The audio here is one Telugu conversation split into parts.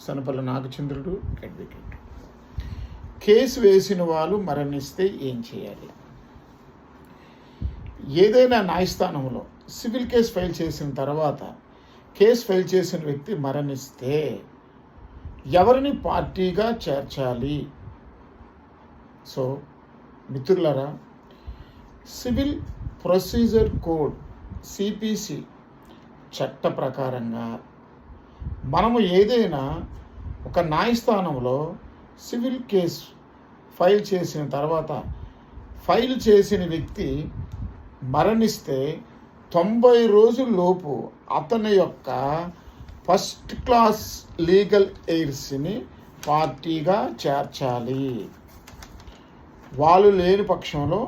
సనపల్లి నాగచంద్రుడు అడ్వకేట్. కేసు వేసిన వాళ్ళు మరణిస్తే ఏం చేయాలి? ఏదైనా న్యాయస్థానంలో సివిల్ కేసు ఫైల్ చేసిన తర్వాత కేసు ఫైల్ చేసిన వ్యక్తి మరణిస్తే ఎవరిని పార్టీగా చేర్చాలి? సో మిత్రులారా, సివిల్ ప్రొసీజర్ కోడ్ సిపిసి చట్ట ప్రకారంగా మనము ఏదైనా ఒక న్యాయస్థానంలో సివిల్ కేసు ఫైల్ చేసిన తర్వాత ఫైల్ చేసిన వ్యక్తి మరణిస్తే 90 రోజుల్లోపు అతని యొక్క ఫస్ట్ క్లాస్ లీగల్ ఎయిర్స్ని పార్టీగా చేర్చాలి. వాళ్ళు లేని పక్షంలో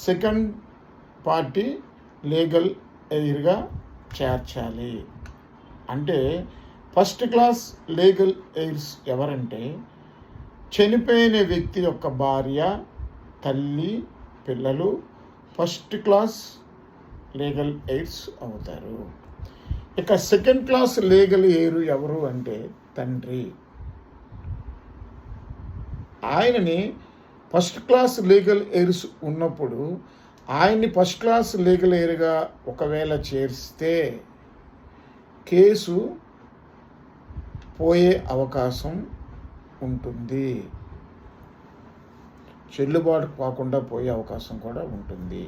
సెకండ్ పార్టీ లీగల్ ఎయిర్గా చేర్చాలి. అంటే ఫస్ట్ క్లాస్ లీగల్ ఎయిర్స్ ఎవరంటే చనిపోయిన వ్యక్తి యొక్క భార్య, తల్లి, పిల్లలు ఫస్ట్ క్లాస్ లీగల్ ఎయిర్స్ అవుతారు. ఇక సెకండ్ క్లాస్ లీగల్ ఎయిర్ ఎవరు అంటే తండ్రి. ఆయనని ఫస్ట్ క్లాస్ లీగల్ ఎయిర్స్ ఉన్నప్పుడు ఆయన్ని ఫస్ట్ క్లాస్ లీగల్ ఎయిర్గా ఒకవేళ చేర్స్తే కేసు పోయే అవకాశం ఉంటుంది, చెల్లుబాటు కాకుండా పోయే అవకాశం కూడా ఉంటుంది.